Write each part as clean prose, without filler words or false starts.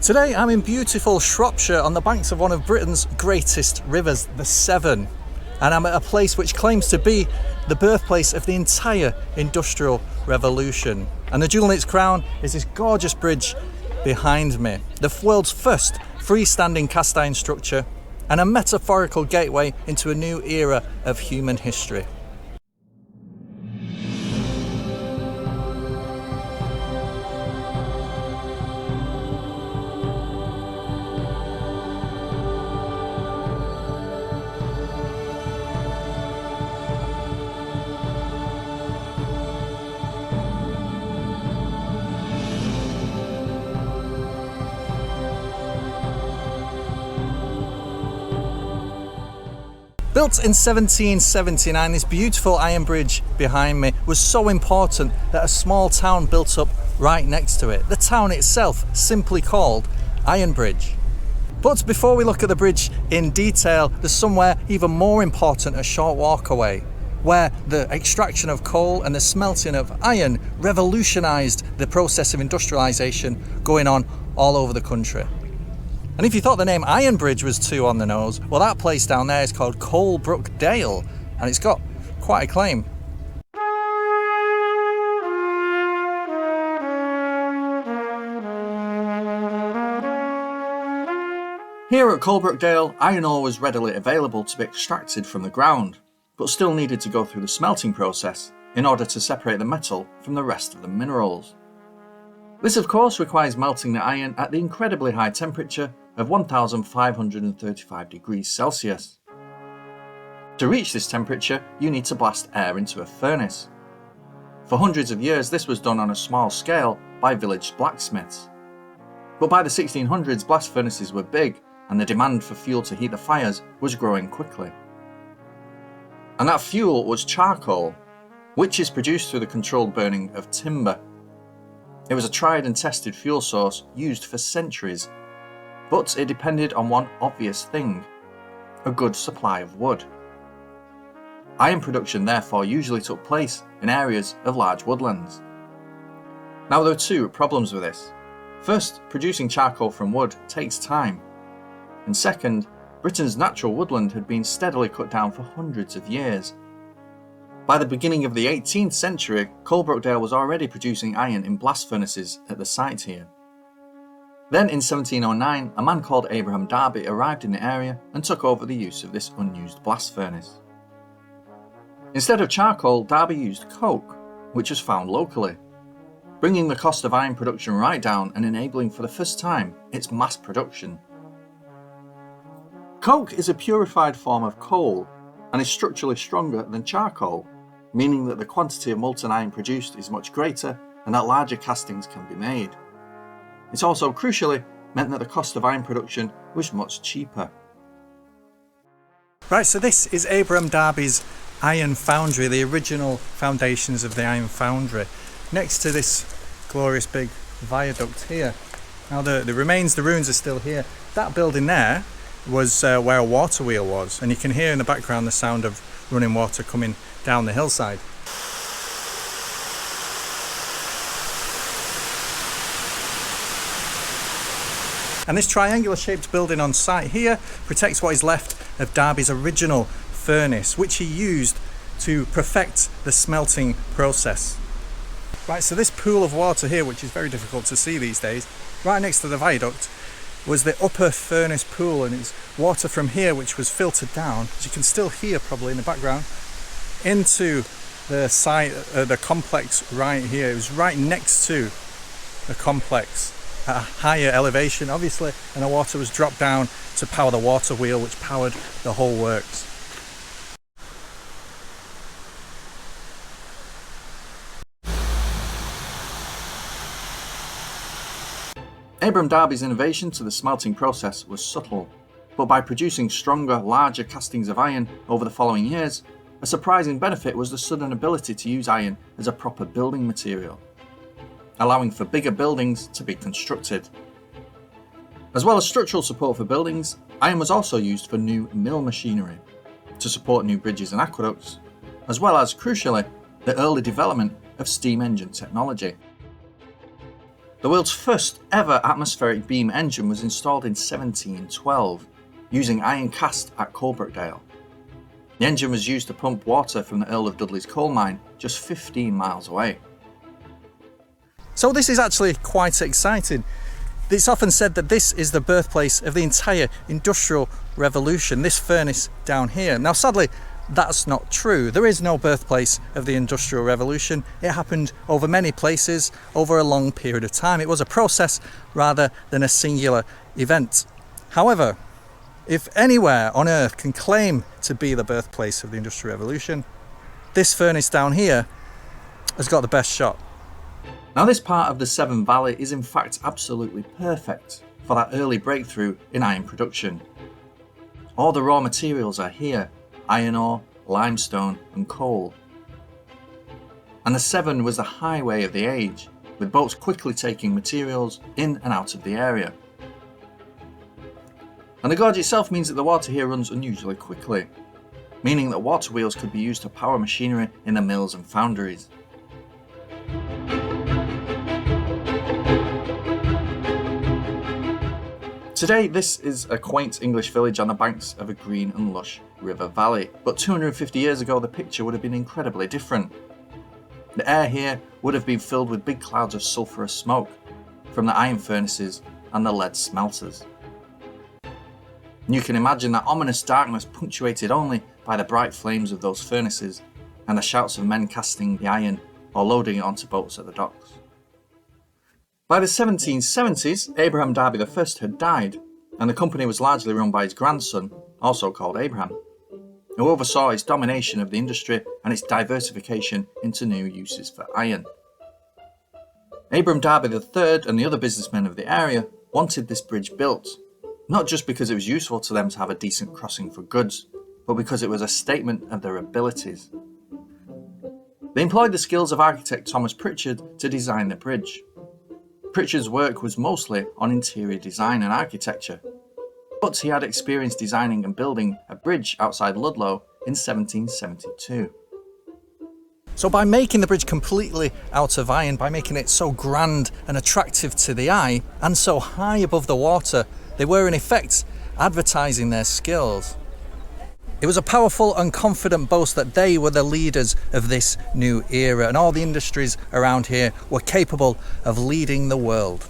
Today I'm in beautiful Shropshire on the banks of one of Britain's greatest rivers, the Severn. And I'm at a place which claims to be the birthplace of the entire Industrial Revolution. And the jewel in its crown is this gorgeous bridge behind me, the world's first freestanding cast iron structure and a metaphorical gateway into a new era of human history. Built in 1779, this beautiful iron bridge behind me was so important that a small town built up right next to it. The town itself simply called Ironbridge. But before we look at the bridge in detail, there's somewhere even more important a short walk away, where the extraction of coal and the smelting of iron revolutionised the process of industrialisation going on all over the country. And if you thought the name Ironbridge was too on the nose, well, that place down there is called Coalbrookdale, and it's got quite a claim. Here at Coalbrookdale, iron ore was readily available to be extracted from the ground, but still needed to go through the smelting process in order to separate the metal from the rest of the minerals. This of course requires melting the iron at the incredibly high temperature of 1535 degrees Celsius. To reach this temperature, you need to blast air into a furnace. For hundreds of years this was done on a small scale by village blacksmiths. But by the 1600s blast furnaces were big and the demand for fuel to heat the fires was growing quickly. And that fuel was charcoal, which is produced through the controlled burning of timber. It was a tried and tested fuel source used for centuries, but it depended on one obvious thing: a good supply of wood. Iron production therefore usually took place in areas of large woodlands. Now there are two problems with this. First, producing charcoal from wood takes time, and second, Britain's natural woodland had been steadily cut down for hundreds of years. By the beginning of the 18th century, Coalbrookdale was already producing iron in blast furnaces at the site here. Then in 1709, a man called Abraham Darby arrived in the area and took over the use of this unused blast furnace. Instead of charcoal, Darby used coke, which was found locally, bringing the cost of iron production right down and enabling for the first time its mass production. Coke is a purified form of coal and is structurally stronger than charcoal, meaning that the quantity of molten iron produced is much greater and that larger castings can be made. It also crucially meant that the cost of iron production was much cheaper. Right, so this is Abraham Darby's iron foundry, the original foundations of the iron foundry, next to this glorious big viaduct here. Now the remains, the ruins are still here. That building there was where a water wheel was, and you can hear in the background the sound of running water coming down the hillside. And this triangular shaped building on site here protects what is left of Darby's original furnace, which he used to perfect the smelting process. Right, so this pool of water here, which is very difficult to see these days, right next to the viaduct, was the upper furnace pool, and it's water from here which was filtered down, as you can still hear probably in the background, into the site, the complex right here. It was right next to the complex at a higher elevation obviously, and the water was dropped down to power the water wheel which powered the whole works. Abraham Darby's innovation to the smelting process was subtle, but by producing stronger, larger castings of iron over the following years, a surprising benefit was the sudden ability to use iron as a proper building material, allowing for bigger buildings to be constructed. As well as structural support for buildings, iron was also used for new mill machinery, to support new bridges and aqueducts, as well as, crucially, the early development of steam engine technology. The world's first ever atmospheric beam engine was installed in 1712, using iron cast at Coalbrookdale. The engine was used to pump water from the Earl of Dudley's coal mine just 15 miles away. So this is actually quite exciting. It's often said that this is the birthplace of the entire Industrial Revolution, this furnace down here. Now sadly, that's not true. There is no birthplace of the Industrial Revolution. It happened over many places over a long period of time. It was a process rather than a singular event. However, if anywhere on Earth can claim to be the birthplace of the Industrial Revolution, this furnace down here has got the best shot. Now this part of the Severn Valley is in fact absolutely perfect for that early breakthrough in iron production. All the raw materials are here: iron ore, limestone and coal. And the Severn was the highway of the age, with boats quickly taking materials in and out of the area. And the gorge itself means that the water here runs unusually quickly, meaning that water wheels could be used to power machinery in the mills and foundries. Today, this is a quaint English village on the banks of a green and lush river valley, but 250 years ago the picture would have been incredibly different. The air here would have been filled with big clouds of sulphurous smoke from the iron furnaces and the lead smelters. And you can imagine that ominous darkness punctuated only by the bright flames of those furnaces and the shouts of men casting the iron or loading it onto boats at the docks. By the 1770s, Abraham Darby I had died, and the company was largely run by his grandson, also called Abraham, who oversaw its domination of the industry and its diversification into new uses for iron. Abraham Darby III and the other businessmen of the area wanted this bridge built, not just because it was useful to them to have a decent crossing for goods, but because it was a statement of their abilities. They employed the skills of architect Thomas Pritchard to design the bridge. Pritchard's work was mostly on interior design and architecture, but he had experience designing and building a bridge outside Ludlow in 1772. So by making the bridge completely out of iron, by making it so grand and attractive to the eye, and so high above the water, they were in effect advertising their skills. It was a powerful and confident boast that they were the leaders of this new era, and all the industries around here were capable of leading the world.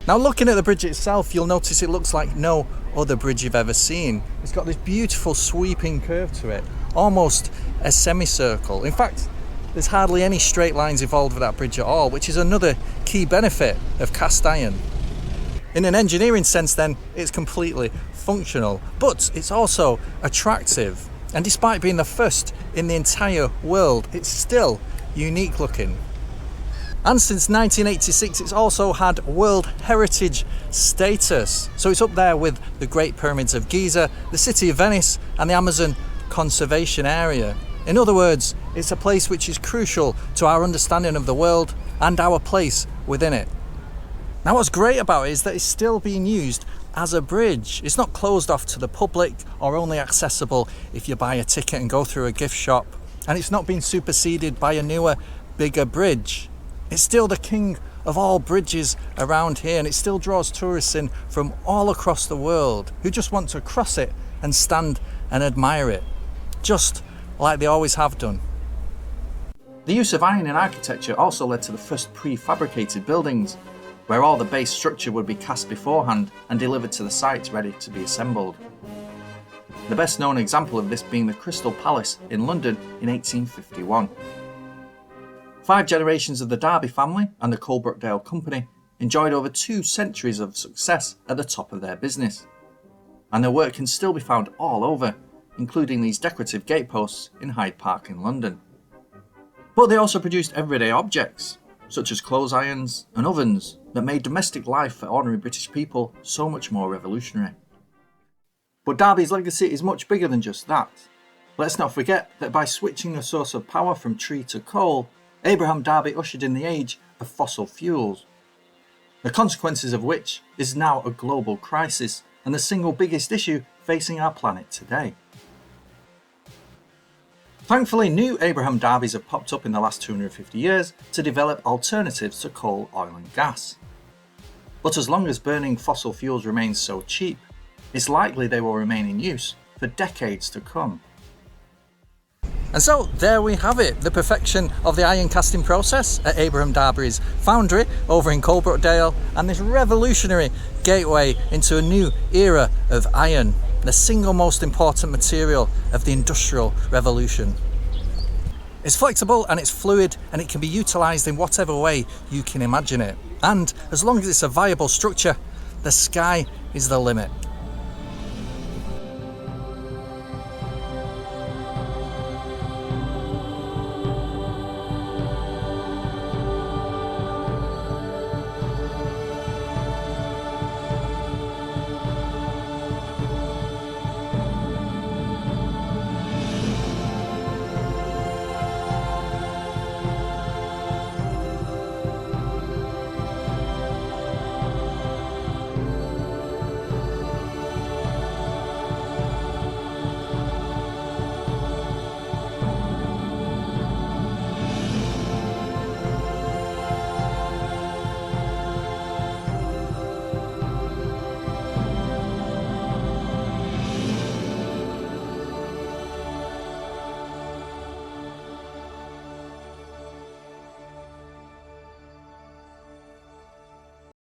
Now looking at the bridge itself, you'll notice it looks like no other bridge you've ever seen. It's got this beautiful sweeping curve to it, almost a semicircle. In fact, there's hardly any straight lines involved with that bridge at all, which is another key benefit of cast iron. In an engineering sense then, it's completely functional, but it's also attractive. And despite being the first in the entire world, it's still unique looking. And since 1986, it's also had World Heritage status. So it's up there with the Great Pyramids of Giza, the City of Venice, and the Amazon Conservation Area. In other words, it's a place which is crucial to our understanding of the world and our place within it. Now what's great about it is that it's still being used as a bridge. It's not closed off to the public or only accessible if you buy a ticket and go through a gift shop. And it's not been superseded by a newer, bigger bridge. It's still the king of all bridges around here, and it still draws tourists in from all across the world who just want to cross it and stand and admire it, just like they always have done. The use of iron in architecture also led to the first prefabricated buildings, where all the base structure would be cast beforehand and delivered to the site ready to be assembled. The best known example of this being the Crystal Palace in London in 1851. 5 generations of the Darby family and the Coalbrookdale company enjoyed over 2 centuries of success at the top of their business, and their work can still be found all over, including these decorative gateposts in Hyde Park in London. But they also produced everyday objects, such as clothes irons and ovens, that made domestic life for ordinary British people so much more revolutionary. But Darby's legacy is much bigger than just that. Let's not forget that by switching the source of power from tree to coal, Abraham Darby ushered in the age of fossil fuels, the consequences of which is now a global crisis and the single biggest issue facing our planet today. Thankfully, new Abraham Darbys have popped up in the last 250 years to develop alternatives to coal, oil and gas. But as long as burning fossil fuels remains so cheap, it's likely they will remain in use for decades to come. And so there we have it, the perfection of the iron casting process at Abraham Darby's foundry over in Coalbrookdale, and this revolutionary gateway into a new era of iron, the single most important material of the Industrial Revolution. It's flexible and it's fluid, and it can be utilised in whatever way you can imagine it. And as long as it's a viable structure, the sky is the limit.